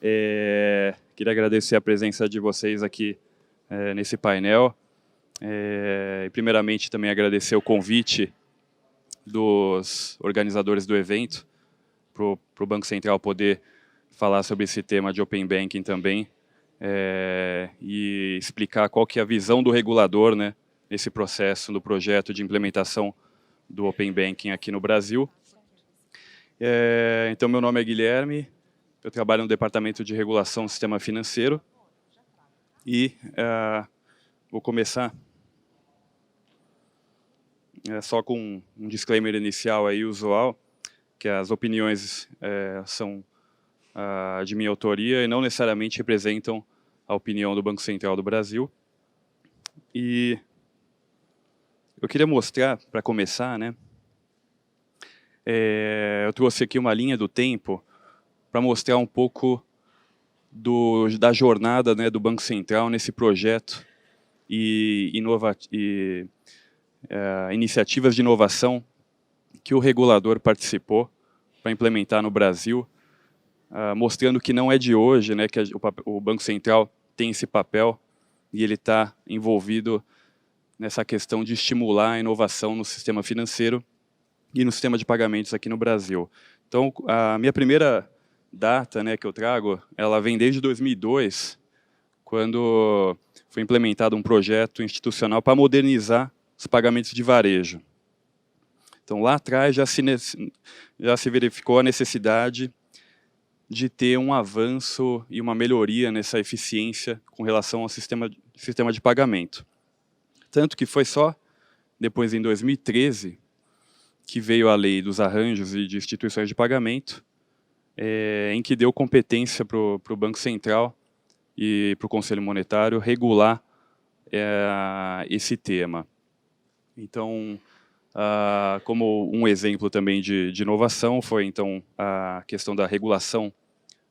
Queria agradecer a presença de vocês aqui nesse painel. E primeiramente também agradecer o convite dos organizadores do evento para o Banco Central poder falar sobre esse tema de Open Banking também e explicar qual que é a visão do regulador, né, nesse processo, no projeto de implementação do Open Banking aqui no Brasil. Então, meu nome é Guilherme, eu trabalho no Departamento de Regulação do Sistema Financeiro e vou começar só com um disclaimer inicial aí, usual, que as opiniões são de minha autoria e não necessariamente representam a opinião do Banco Central do Brasil. E eu queria mostrar, para começar, né, eu trouxe aqui uma linha do tempo para mostrar um pouco da jornada, né, do Banco Central nesse projeto e iniciativas de inovação que o regulador participou para implementar no Brasil, mostrando que não é de hoje, né, que o Banco Central tem esse papel e ele está envolvido nessa questão de estimular a inovação no sistema financeiro e no sistema de pagamentos aqui no Brasil. Então, a minha primeira data, né, que eu trago, ela vem desde 2002, quando foi implementado um projeto institucional para modernizar os pagamentos de varejo. Então, lá atrás já se verificou a necessidade de ter um avanço e uma melhoria nessa eficiência com relação ao sistema de pagamento. Tanto que foi só depois, em 2013, que veio a lei dos arranjos e de instituições de pagamento, em que deu competência para o Banco Central e para o Conselho Monetário regular esse tema. Então, como um exemplo também de inovação, foi então a questão da regulação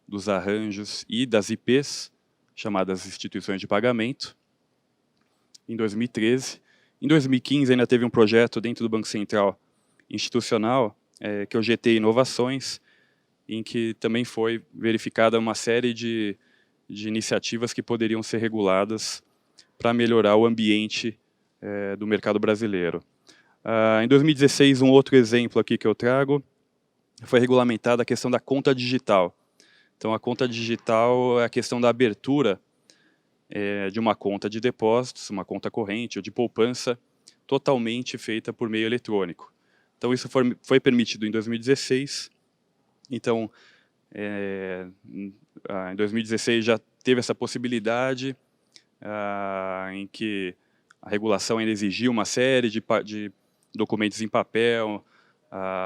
dos arranjos e das IPs, chamadas instituições de pagamento, em 2013. Em 2015 ainda teve um projeto dentro do Banco Central institucional, que é o GT Inovações, em que também foi verificada uma série de iniciativas que poderiam ser reguladas para melhorar o ambiente do mercado brasileiro. Em 2016, um outro exemplo aqui que eu trago, foi regulamentada a questão da conta digital. Então, a conta digital é a questão da abertura de uma conta de depósitos, uma conta corrente ou de poupança, totalmente feita por meio eletrônico. Então, isso foi permitido em 2016. Então, em 2016 já teve essa possibilidade, em que a regulação ainda exigia uma série de documentos em papel,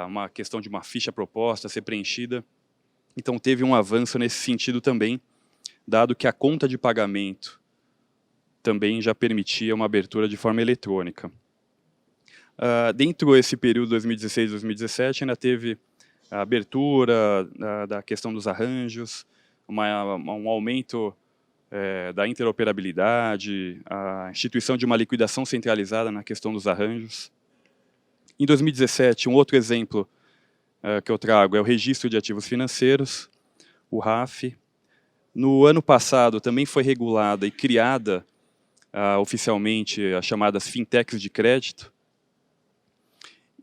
uma questão de uma ficha proposta a ser preenchida. Então, teve um avanço nesse sentido também, dado que a conta de pagamento também já permitia uma abertura de forma eletrônica. Dentro desse período 2016-2017, ainda teve a abertura da questão dos arranjos, um aumento da interoperabilidade, a instituição de uma liquidação centralizada na questão dos arranjos. Em 2017, um outro exemplo que eu trago é o Registro de Ativos Financeiros, o RAF. No ano passado também foi regulada e criada oficialmente as chamadas fintechs de crédito.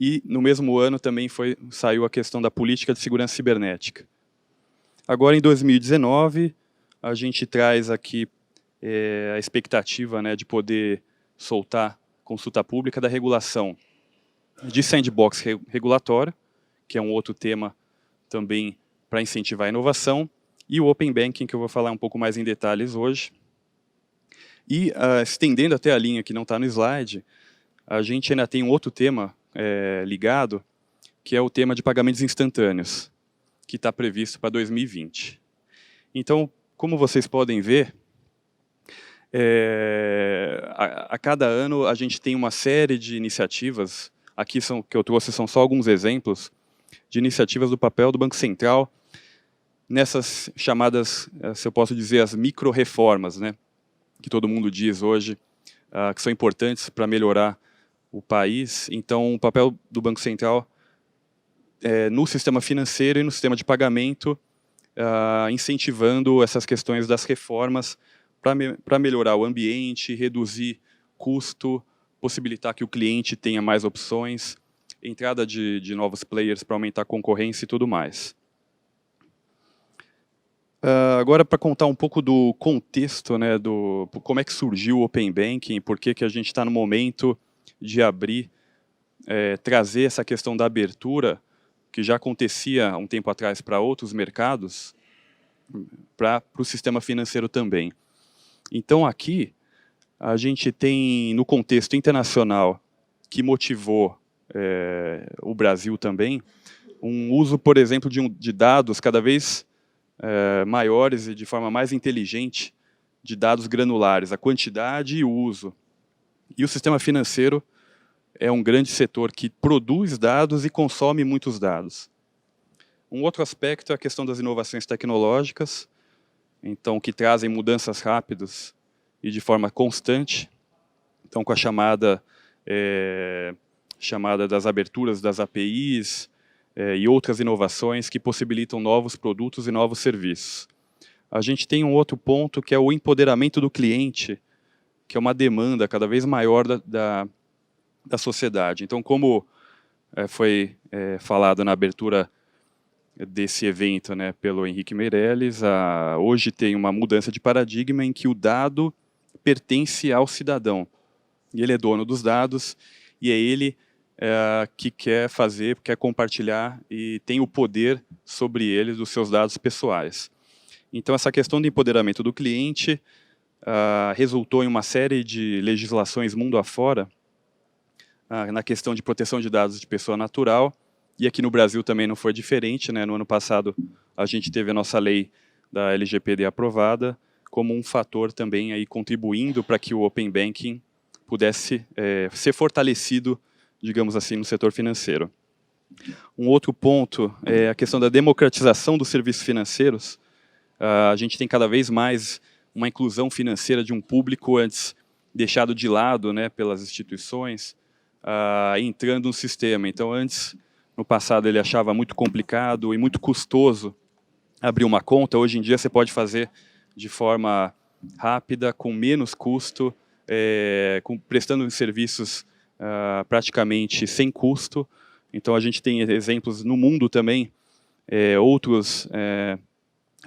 E no mesmo ano também saiu a questão da política de segurança cibernética. Agora, em 2019, a gente traz aqui a expectativa, né, de poder soltar consulta pública da regulação de sandbox regulatório, que é um outro tema também para incentivar a inovação, e o Open Banking, que eu vou falar um pouco mais em detalhes hoje. E, estendendo até a linha que não está no slide, a gente ainda tem um outro tema ligado, que é o tema de pagamentos instantâneos, que está previsto para 2020. Então, como vocês podem ver, a cada ano a gente tem uma série de iniciativas, aqui que eu trouxe são só alguns exemplos, de iniciativas do papel do Banco Central, nessas chamadas, se eu posso dizer, as micro-reformas, né, que todo mundo diz hoje, que são importantes para melhorar o país. Então, o papel do Banco Central no sistema financeiro e no sistema de pagamento incentivando essas questões das reformas para melhorar o ambiente, reduzir custo, possibilitar que o cliente tenha mais opções, entrada de novos players para aumentar a concorrência e tudo mais. Agora, para contar um pouco do contexto, né, como é que surgiu o Open Banking, por que a gente está no momento de abrir, trazer essa questão da abertura, que já acontecia há um tempo atrás para outros mercados, para o sistema financeiro também. Então, aqui, a gente tem, no contexto internacional, que motivou o Brasil também, um uso, por exemplo, de dados cada vez maiores e de forma mais inteligente de dados granulares, a quantidade e o uso. E o sistema financeiro é um grande setor que produz dados e consome muitos dados. Um outro aspecto é a questão das inovações tecnológicas, então, que trazem mudanças rápidas e de forma constante, então com a chamada das aberturas das APIs, e outras inovações que possibilitam novos produtos e novos serviços. A gente tem um outro ponto que é o empoderamento do cliente, que é uma demanda cada vez maior da sociedade. Então, como foi falado na abertura desse evento, né, pelo Henrique Meirelles, hoje tem uma mudança de paradigma em que o dado pertence ao cidadão. E ele é dono dos dados, e é ele que quer compartilhar e tem o poder sobre eles, dos seus dados pessoais. Então, essa questão de empoderamento do cliente resultou em uma série de legislações mundo afora, na questão de proteção de dados de pessoa natural, e aqui no Brasil também não foi diferente, né? No ano passado, a gente teve a nossa lei da LGPD aprovada, como um fator também aí contribuindo para que o Open Banking pudesse ser fortalecido, digamos assim, no setor financeiro. Um outro ponto é a questão da democratização dos serviços financeiros. A gente tem cada vez mais uma inclusão financeira de um público antes deixado de lado, né, pelas instituições, entrando no sistema. Então, antes, no passado, ele achava muito complicado e muito custoso abrir uma conta. Hoje em dia, você pode fazer de forma rápida, com menos custo, prestando serviços praticamente sem custo. Então, a gente tem exemplos no mundo também, outros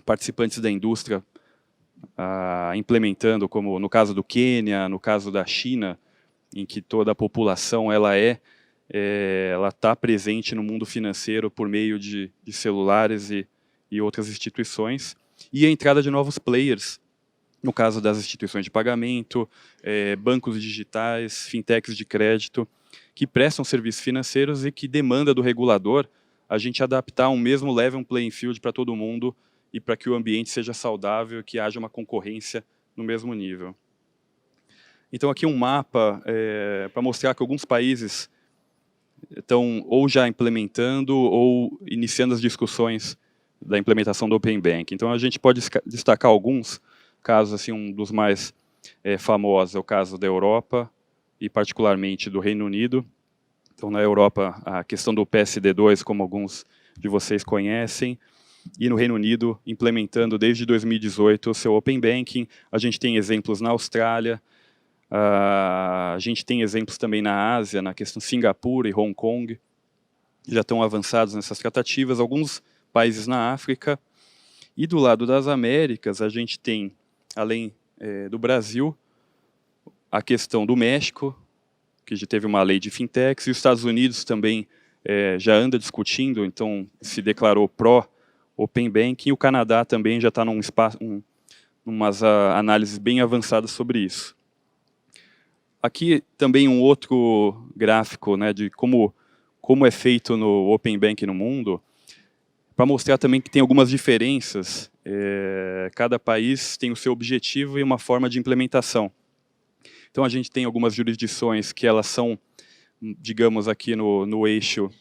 participantes da indústria implementando, como no caso do Quênia, no caso da China, em que toda a população ela está presente no mundo financeiro por meio de celulares e outras instituições, e a entrada de novos players, no caso das instituições de pagamento, bancos digitais, fintechs de crédito, que prestam serviços financeiros e que demanda do regulador a gente adaptar um mesmo level playing field para todo mundo e para que o ambiente seja saudável e que haja uma concorrência no mesmo nível. Então, aqui um mapa para mostrar que alguns países estão ou já implementando ou iniciando as discussões da implementação do Open Banking. Então, a gente pode destacar alguns casos, assim, um dos mais famosos é o caso da Europa e particularmente do Reino Unido. Então, na Europa, a questão do PSD2, como alguns de vocês conhecem, e no Reino Unido, implementando desde 2018 o seu Open Banking. A gente tem exemplos na Austrália, a gente tem exemplos também na Ásia, na questão de Singapura e Hong Kong, já estão avançados nessas tratativas, alguns países na África. E do lado das Américas, a gente tem, além do Brasil, a questão do México, que já teve uma lei de fintechs, e os Estados Unidos também já anda discutindo, então se declarou pró-Open Banking, e o Canadá também já está umas análises bem avançadas sobre isso. Aqui também um outro gráfico, né, de como é feito no Open Banking no mundo, para mostrar também que tem algumas diferenças. Cada país tem o seu objetivo e uma forma de implementação. Então, a gente tem algumas jurisdições que elas são, digamos aqui no eixo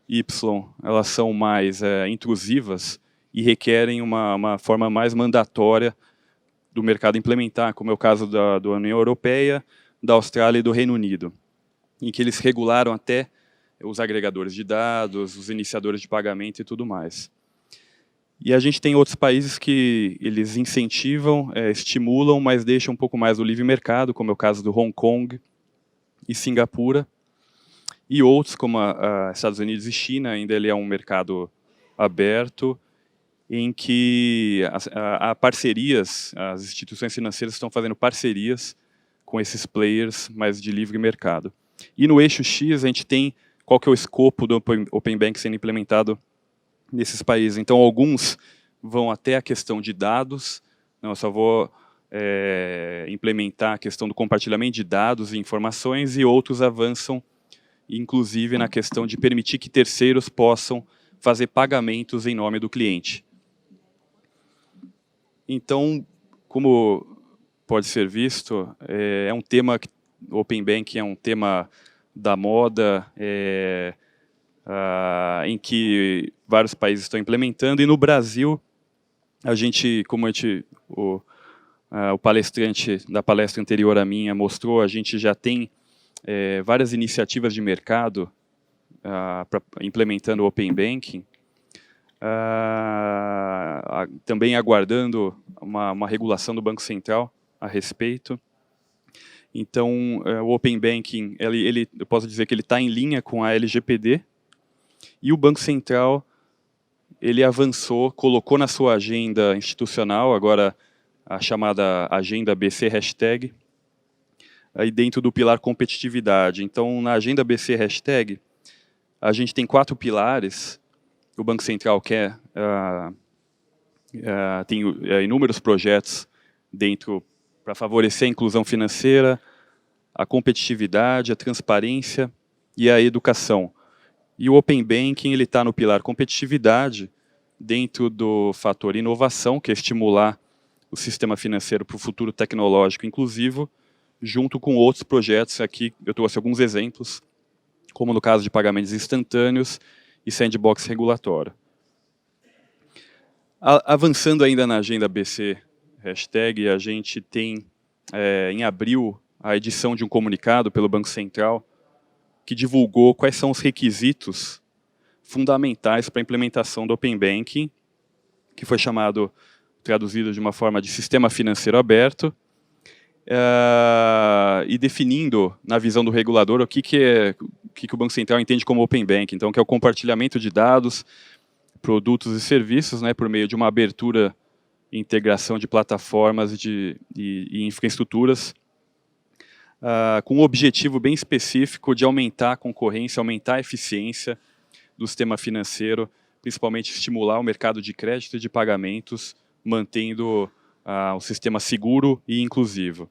Y, elas são mais intrusivas e requerem uma forma mais mandatória do mercado implementar, como é o caso da União Europeia, da Austrália e do Reino Unido, em que eles regularam até os agregadores de dados, os iniciadores de pagamento e tudo mais. E a gente tem outros países que eles incentivam, estimulam, mas deixam um pouco mais o livre mercado, como é o caso do Hong Kong e Singapura. E outros, como Estados Unidos e China, ainda ele é um mercado aberto, em que há parcerias, as instituições financeiras estão fazendo parcerias com esses players mais de livre mercado. E no eixo X a gente tem qual que é o escopo do Open Bank sendo implementado nesses países. Então alguns vão até a questão de dados, não, eu só vou implementar a questão do compartilhamento de dados e informações, e outros avançam inclusive na questão de permitir que terceiros possam fazer pagamentos em nome do cliente. Então, como pode ser visto, é um tema, o Open Banking é um tema da moda, em que vários países estão implementando, e no Brasil, a gente, como o palestrante da palestra anterior à minha mostrou, a gente já tem várias iniciativas de mercado implementando o Open Banking, também aguardando uma regulação do Banco Central a respeito. Então, o Open Banking, eu posso dizer que ele está em linha com a LGPD, e o Banco Central ele avançou, colocou na sua agenda institucional, agora a chamada Agenda BC Hashtag, aí dentro do pilar competitividade. Então, na Agenda BC Hashtag, a gente tem 4 pilares. O Banco Central quer, tem inúmeros projetos dentro para favorecer a inclusão financeira, a competitividade, a transparência e a educação. E o Open Banking está no pilar competitividade, dentro do fator inovação, que é estimular o sistema financeiro para o futuro tecnológico inclusivo, junto com outros projetos. Aqui eu trouxe alguns exemplos, como no caso de pagamentos instantâneos e sandbox regulatório. Avançando ainda na agenda BC Hashtag, a gente tem, em abril, a edição de um comunicado pelo Banco Central que divulgou quais são os requisitos fundamentais para a implementação do Open Banking, que foi traduzido de uma forma de sistema financeiro aberto, e definindo, na visão do regulador, o que o Banco Central entende como Open Banking. Então, que é o compartilhamento de dados, produtos e serviços, né, por meio de uma abertura e integração de plataformas e infraestruturas, com um objetivo bem específico de aumentar a concorrência, aumentar a eficiência do sistema financeiro, principalmente estimular o mercado de crédito e de pagamentos, mantendo o sistema seguro e inclusivo.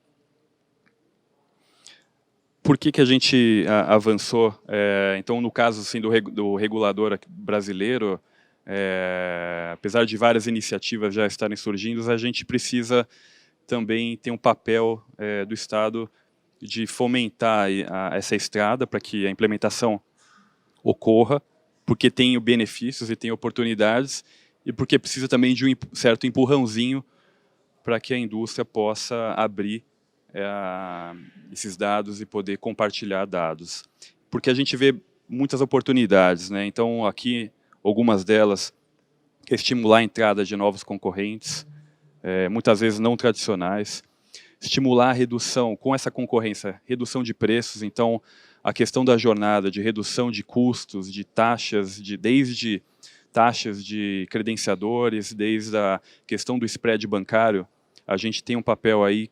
Por que a gente avançou? Então, no caso assim, do regulador brasileiro, apesar de várias iniciativas já estarem surgindo, a gente precisa também ter um papel do Estado de fomentar essa estrada para que a implementação ocorra, porque tem benefícios e tem oportunidades, e porque precisa também de um certo empurrãozinho para que a indústria possa abrir esses dados e poder compartilhar dados. Porque a gente vê muitas oportunidades, né? Então, aqui, algumas delas, que é estimular a entrada de novos concorrentes, muitas vezes não tradicionais, estimular a redução, com essa concorrência, redução de preços. Então, a questão da jornada de redução de custos, de taxas, desde taxas de credenciadores, desde a questão do spread bancário, a gente tem um papel aí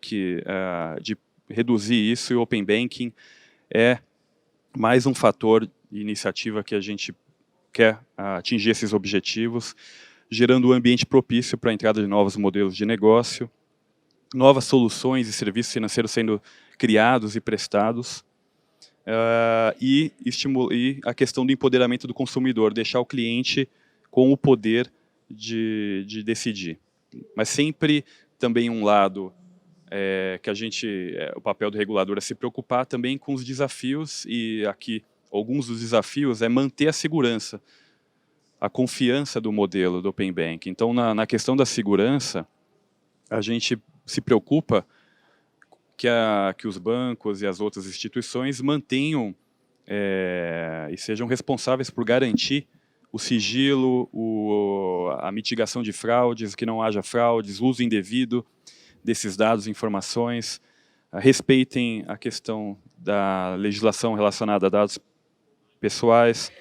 de reduzir isso, e o Open Banking é mais um fator de iniciativa que a gente quer atingir esses objetivos, gerando um ambiente propício para a entrada de novos modelos de negócio, novas soluções e serviços financeiros sendo criados e prestados, e a questão do empoderamento do consumidor, deixar o cliente com o poder de decidir. Mas sempre também um lado que o papel do regulador é se preocupar também com os desafios, e aqui alguns dos desafios é manter a segurança, a confiança do modelo do Open Banking. Então, na questão da segurança, a gente se preocupa que os bancos e as outras instituições mantenham e sejam responsáveis por garantir o sigilo, a mitigação de fraudes, que não haja fraudes, uso indevido desses dados e informações, respeitem a questão da legislação relacionada a dados pessoais,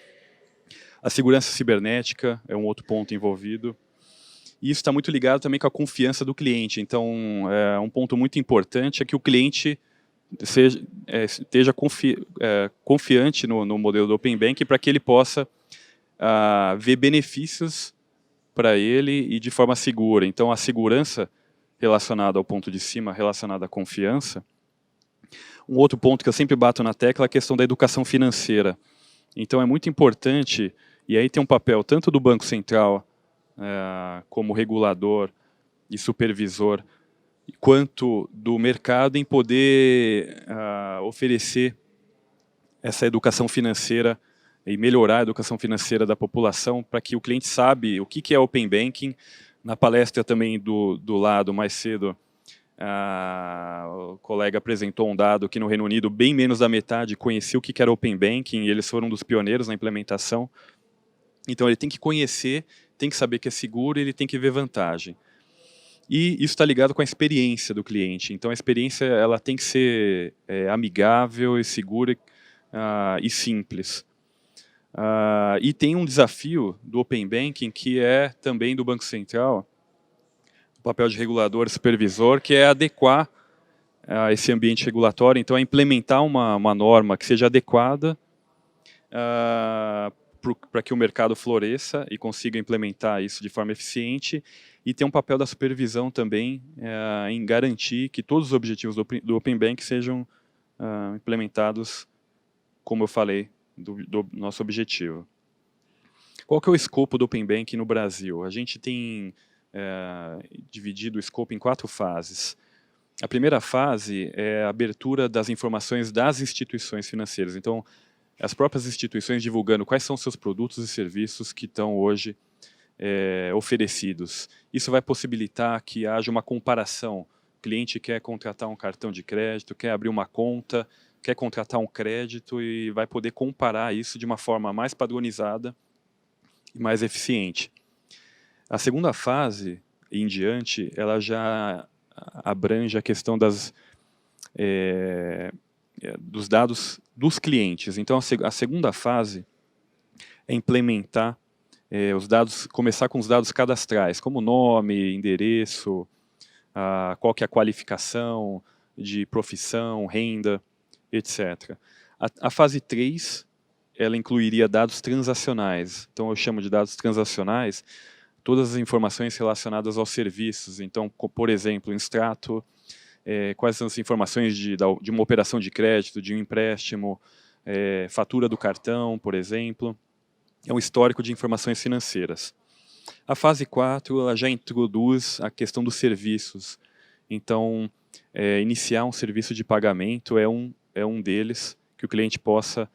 a segurança cibernética é um outro ponto envolvido. E isso está muito ligado também com a confiança do cliente. Então, um ponto muito importante é que o cliente esteja confiante no modelo do Open Banking para que ele possa ver benefícios para ele e de forma segura. Então, a segurança relacionada ao ponto de cima, relacionada à confiança. Um outro ponto que eu sempre bato na tecla é a questão da educação financeira. Então, é muito importante, e aí tem um papel tanto do Banco Central como regulador e supervisor, quanto do mercado em poder oferecer essa educação financeira e melhorar a educação financeira da população para que o cliente sabe o que é Open Banking. Na palestra também do lado, mais cedo, o colega apresentou um dado que no Reino Unido bem menos da metade conhecia o que era Open Banking e eles foram um dos pioneiros na implementação. Então ele tem que conhecer, tem que saber que é seguro e ele tem que ver vantagem. E isso está ligado com a experiência do cliente. Então a experiência ela tem que ser amigável e segura e simples. E tem um desafio do Open Banking que é também do Banco Central, o papel de regulador e supervisor, que é adequar esse ambiente regulatório, então é implementar uma norma que seja adequada para que o mercado floresça e consiga implementar isso de forma eficiente, e tem um papel da supervisão também em garantir que todos os objetivos do Open Banking sejam implementados, como eu falei, do nosso objetivo. Qual que é o escopo do Open Banking no Brasil? A gente tem dividido o escopo em 4 fases. A primeira fase é a abertura das informações das instituições financeiras. Então, as próprias instituições divulgando quais são seus produtos e serviços que estão hoje oferecidos. Isso vai possibilitar que haja uma comparação. O cliente quer contratar um cartão de crédito, quer abrir uma conta, quer contratar um crédito e vai poder comparar isso de uma forma mais padronizada e mais eficiente. A segunda fase, em diante, ela já abrange a questão dos dados dos clientes. Então, a segunda fase é implementar os dados, começar com os dados cadastrais, como nome, endereço, qual que é a qualificação de profissão, renda, etc. A fase 3, ela incluiria dados transacionais. Então, eu chamo de dados transacionais todas as informações relacionadas aos serviços. Então, por exemplo, extrato, quais são as informações de uma operação de crédito, de um empréstimo, fatura do cartão, por exemplo. É um histórico de informações financeiras. A fase 4 ela já introduz a questão dos serviços. Então, iniciar um serviço de pagamento é um deles, que o cliente possa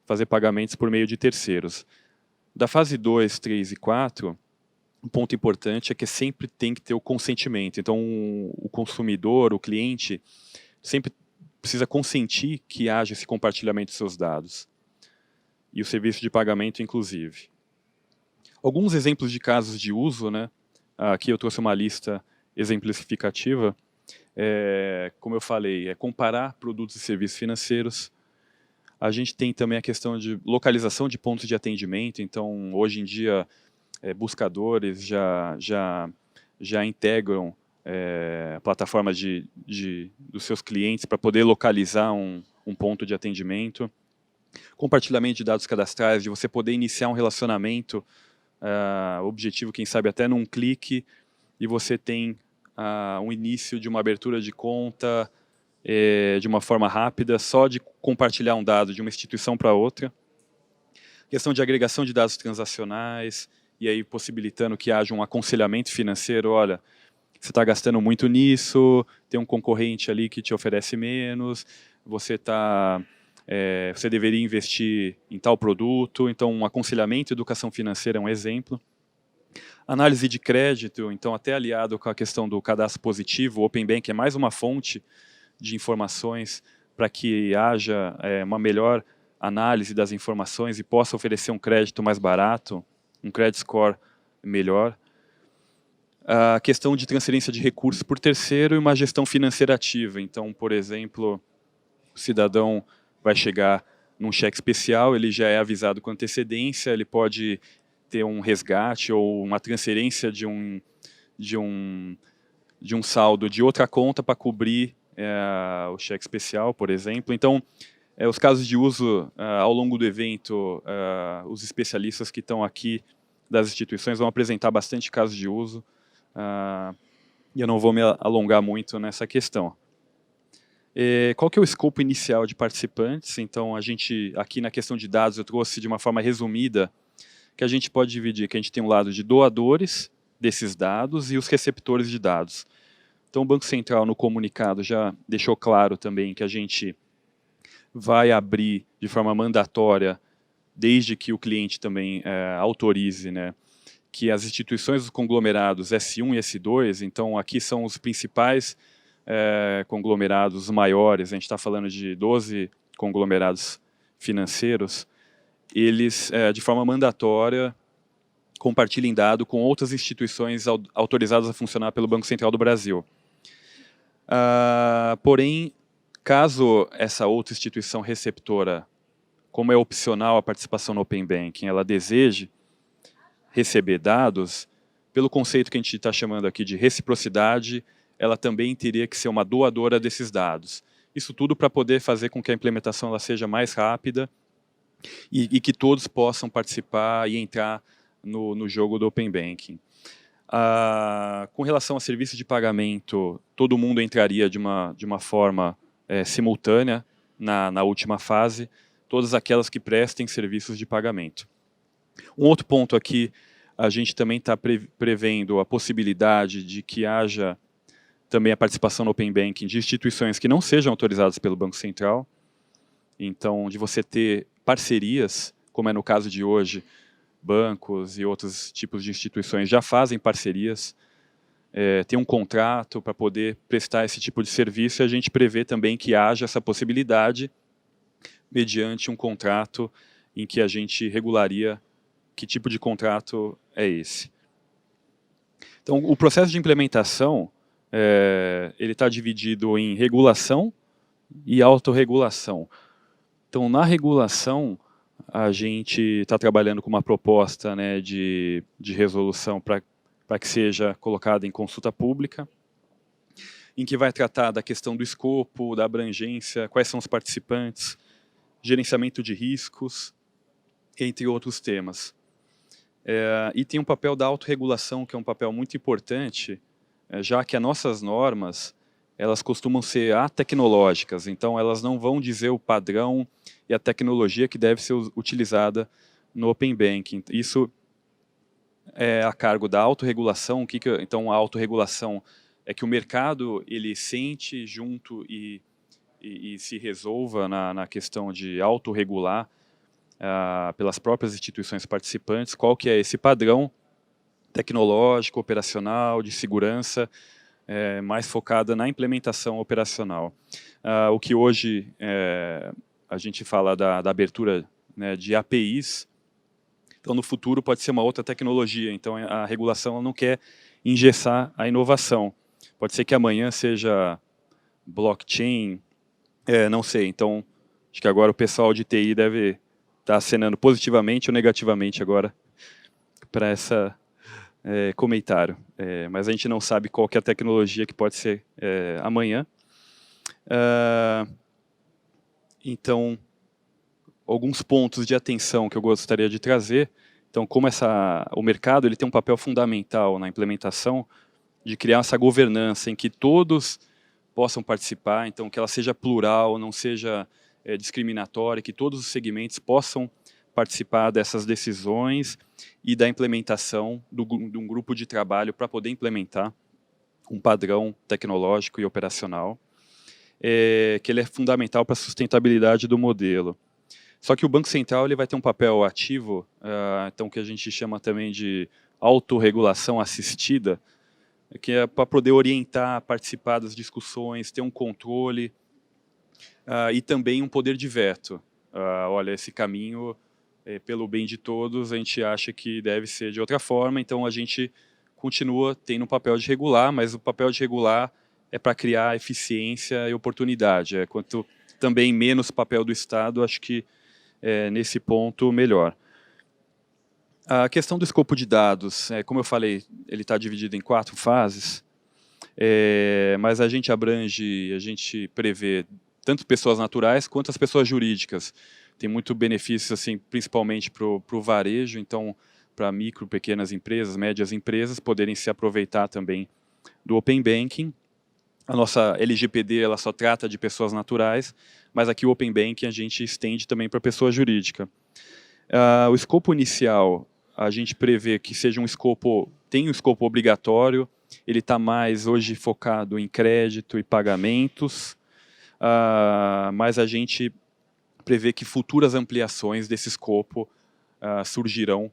fazer pagamentos por meio de terceiros. Da fase 2, 3 e 4, um ponto importante é que sempre tem que ter o consentimento. Então, o consumidor, o cliente, sempre precisa consentir que haja esse compartilhamento de seus dados. E o serviço de pagamento, inclusive. Alguns exemplos de casos de uso, né? Aqui eu trouxe uma lista exemplificativa. Como eu falei, comparar produtos e serviços financeiros. A gente tem também a questão de localização de pontos de atendimento. Então, hoje em dia, buscadores já integram plataformas dos seus clientes para poder localizar um ponto de atendimento. Compartilhamento de dados cadastrais, de você poder iniciar um relacionamento objetivo, quem sabe até num clique, e você tem um início de uma abertura de conta de uma forma rápida, só de compartilhar um dado de uma instituição para outra. Questão de agregação de dados transacionais, e aí possibilitando que haja um aconselhamento financeiro. Olha, você está gastando muito nisso, tem um concorrente ali que te oferece menos, você deveria investir em tal produto. Então, um aconselhamento e educação financeira é um exemplo. Análise de crédito, então até aliado com a questão do cadastro positivo, o Open Banking é mais uma fonte de informações para que haja uma melhor análise das informações e possa oferecer um crédito mais barato um credit score melhor. A questão de transferência de recursos por terceiro e uma gestão financeira ativa. Então, por exemplo, o cidadão vai chegar num cheque especial, ele já é avisado com antecedência, ele pode ter um resgate ou uma transferência de um saldo de outra conta para cobrir o cheque especial, por exemplo. Então, os casos de uso ao longo do evento, os especialistas que estão aqui das instituições vão apresentar bastante casos de uso, e eu não vou me alongar muito nessa questão. Qual que é o escopo inicial de participantes? Então, a gente, aqui na questão de dados, eu trouxe de uma forma resumida, que a gente pode dividir, que a gente tem um lado de doadores desses dados e os receptores de dados. Então, o Banco Central, no comunicado, já deixou claro também que a gente vai abrir de forma mandatória, desde que o cliente também autorize, né, que as instituições dos conglomerados S1 e S2, então aqui são os principais conglomerados maiores, a gente está falando de 12 conglomerados financeiros, eles, de forma mandatória, compartilhem dado com outras instituições autorizadas a funcionar pelo Banco Central do Brasil. Porém, caso essa outra instituição receptora, como é opcional a participação no Open Banking, ela deseje receber dados, pelo conceito que a gente está chamando aqui de reciprocidade, ela também teria que ser uma doadora desses dados. Isso tudo para poder fazer com que a implementação ela seja mais rápida e que todos possam participar e entrar no jogo do Open Banking. Com relação a serviço de pagamento, todo mundo entraria de uma forma simultânea na última fase, todas aquelas que prestem serviços de pagamento. Um outro ponto aqui, a gente também está prevendo a possibilidade de que haja também a participação no Open Banking de instituições que não sejam autorizadas pelo Banco Central. Então, de você ter parcerias, como é no caso de hoje, bancos e outros tipos de instituições já fazem parcerias, tem um contrato para poder prestar esse tipo de serviço, e a gente prevê também que haja essa possibilidade mediante um contrato em que a gente regularia que tipo de contrato é esse. Então, o processo de implementação, ele está dividido em regulação e autorregulação. Então, na regulação, a gente está trabalhando com uma proposta, né, de resolução para que seja colocada em consulta pública, em que vai tratar da questão do escopo, da abrangência, quais são os participantes, gerenciamento de riscos, entre outros temas. E tem um papel da autorregulação, que é um papel muito importante, já que as nossas normas, elas costumam ser atecnológicas, então elas não vão dizer o padrão e a tecnologia que deve ser utilizada no Open Banking. Isso é a cargo da autorregulação. Então a autorregulação é que o mercado ele sente junto e se resolva na questão de autorregular pelas próprias instituições participantes, qual que é esse padrão tecnológico, operacional, de segurança, mais focada na implementação operacional. O que hoje a gente fala da abertura, né, de APIs, então no futuro pode ser uma outra tecnologia, então a regulação não quer engessar a inovação. Pode ser que amanhã seja blockchain, não sei, então acho que agora o pessoal de TI deve estar acenando positivamente ou negativamente agora para esse comentário. Mas a gente não sabe qual que é a tecnologia que pode ser amanhã. Então, alguns pontos de atenção que eu gostaria de trazer. Então, como o mercado ele tem um papel fundamental na implementação de criar essa governança em que todos possam participar, então que ela seja plural, não seja discriminatória, que todos os segmentos possam participar dessas decisões e da implementação de um grupo de trabalho para poder implementar um padrão tecnológico e operacional, que ele é fundamental para a sustentabilidade do modelo. Só que o Banco Central ele vai ter um papel ativo, então que a gente chama também de autorregulação assistida, que é para poder orientar, participar das discussões, ter um controle e também um poder de veto. Olha, esse caminho pelo bem de todos, a gente acha que deve ser de outra forma, então a gente continua tendo um papel de regular, mas o papel de regular é para criar eficiência e oportunidade. Quanto também menos papel do Estado, acho que nesse ponto melhor. A questão do escopo de dados, como eu falei, ele está dividido em 4 fases, mas a gente prevê tanto pessoas naturais quanto as pessoas jurídicas. Tem muito benefício, assim, principalmente para o varejo, então para micro, pequenas empresas, médias empresas poderem se aproveitar também do Open Banking. A nossa LGPD ela só trata de pessoas naturais, mas aqui o Open Banking a gente estende também para pessoa jurídica. O escopo inicial, a gente prevê que seja tem um escopo obrigatório, ele está mais hoje focado em crédito e pagamentos, mas a gente prevê que futuras ampliações desse escopo surgirão.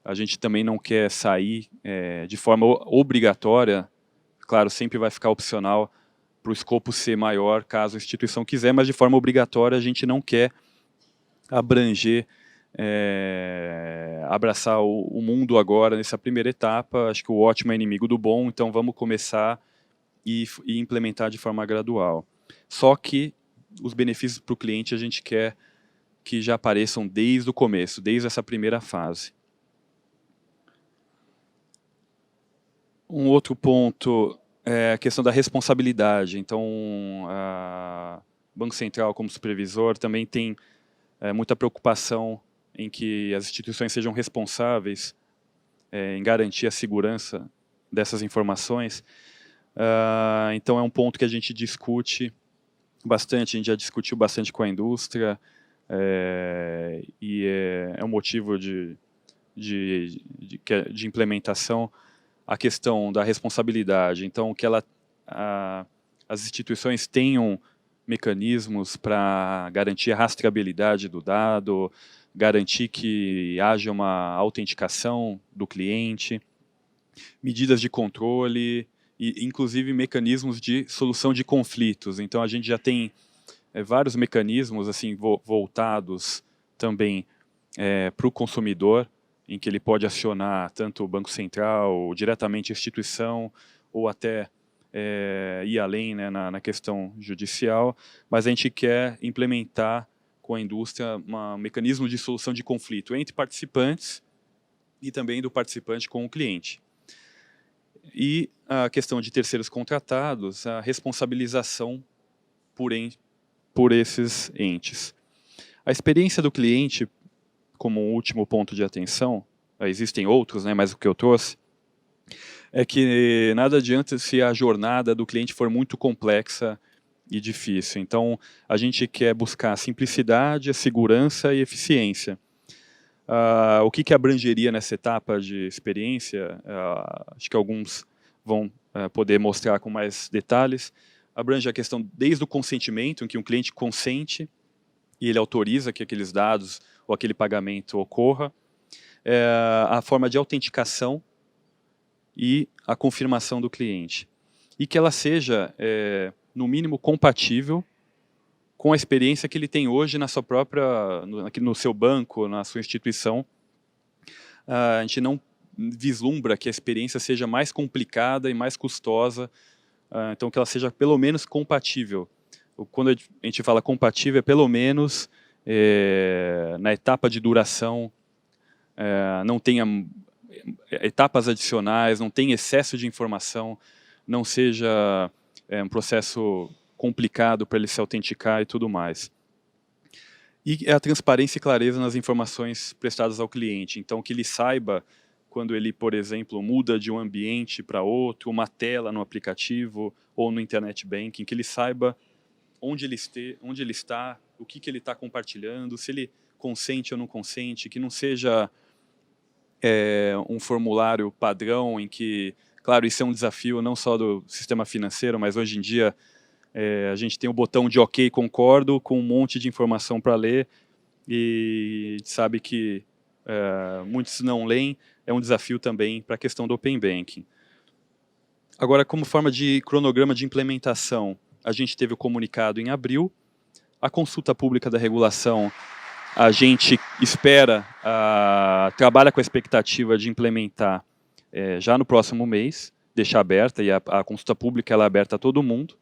A gente também não quer sair de forma obrigatória, claro, sempre vai ficar opcional para o escopo ser maior, caso a instituição quiser, mas de forma obrigatória a gente não quer abranger, abraçar o mundo agora nessa primeira etapa. Acho que o ótimo é inimigo do bom, então vamos começar e implementar de forma gradual. Só que os benefícios para o cliente a gente quer que já apareçam desde o começo, desde essa primeira fase. Um outro ponto é a questão da responsabilidade. Então, o Banco Central, como supervisor, também tem muita preocupação em que as instituições sejam responsáveis em garantir a segurança dessas informações. Então, é um ponto que a gente discute bastante, a gente já discutiu bastante com a indústria, e é um motivo de implementação a questão da responsabilidade. Então, que as instituições tenham mecanismos para garantir a rastreabilidade do dado, garantir que haja uma autenticação do cliente, medidas de controle e, inclusive, mecanismos de solução de conflitos. Então, a gente já tem vários mecanismos assim voltados também para o consumidor, em que ele pode acionar tanto o Banco Central, diretamente a instituição, ou até ir além, né, na questão judicial, mas a gente quer implementar com a indústria um mecanismo de solução de conflito entre participantes e também do participante com o cliente. E a questão de terceiros contratados, a responsabilização por esses entes. A experiência do cliente, como último ponto de atenção, existem outros, né, mas o que eu trouxe, é que nada adianta se a jornada do cliente for muito complexa e difícil. Então, a gente quer buscar a simplicidade, a segurança e eficiência. O que abrangeria nessa etapa de experiência? Acho que alguns vão poder mostrar com mais detalhes. Abrange a questão desde o consentimento, em que um cliente consente e ele autoriza que aqueles dados ou aquele pagamento ocorra, a forma de autenticação e a confirmação do cliente. E que ela seja, no mínimo, compatível com a experiência que ele tem hoje na sua própria, no seu banco, na sua instituição. A gente não vislumbra que a experiência seja mais complicada e mais custosa, então que ela seja pelo menos compatível. Quando a gente fala compatível, é pelo menos na etapa de duração, não tenha etapas adicionais, não tenha excesso de informação, não seja um processo complicado para ele se autenticar e tudo mais. E a transparência e clareza nas informações prestadas ao cliente. Então, que ele saiba quando ele, por exemplo, muda de um ambiente para outro, uma tela no aplicativo ou no Internet Banking, que ele saiba onde ele está, o que ele está compartilhando, se ele consente ou não consente, que não seja um formulário padrão em que, claro, isso é um desafio não só do sistema financeiro, mas hoje em dia a gente tem o botão de OK, concordo, com um monte de informação para ler, e sabe que muitos não leem, é um desafio também para a questão do Open Banking. Agora, como forma de cronograma de implementação, a gente teve o comunicado em abril, a consulta pública da regulação A gente espera, trabalha com a expectativa de implementar já no próximo mês, deixar aberta, e a consulta pública ela é aberta a todo mundo.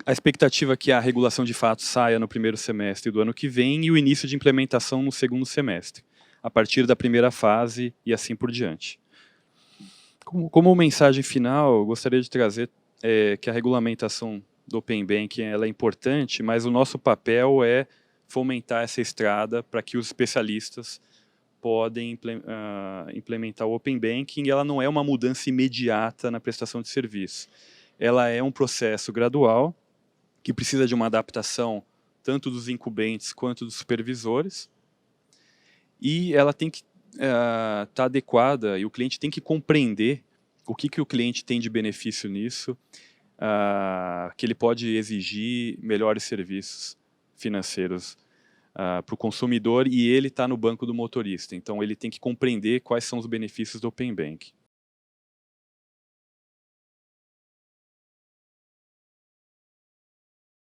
A expectativa é que a regulação de fato saia no primeiro semestre do ano que vem e o início de implementação no segundo semestre, a partir da primeira fase e assim por diante. Como mensagem final, eu gostaria de trazer que a regulamentação do Open Banking ela é importante, mas o nosso papel é fomentar essa estrada para que os especialistas podem implementar o Open Banking, e ela não é uma mudança imediata na prestação de serviço. Ela é um processo gradual, que precisa de uma adaptação tanto dos incumbentes quanto dos supervisores, e ela tem que estar adequada, e o cliente tem que compreender o que o cliente tem de benefício nisso, que ele pode exigir melhores serviços financeiros para o consumidor, e ele está no banco do motorista. Então, ele tem que compreender quais são os benefícios do Open Banking.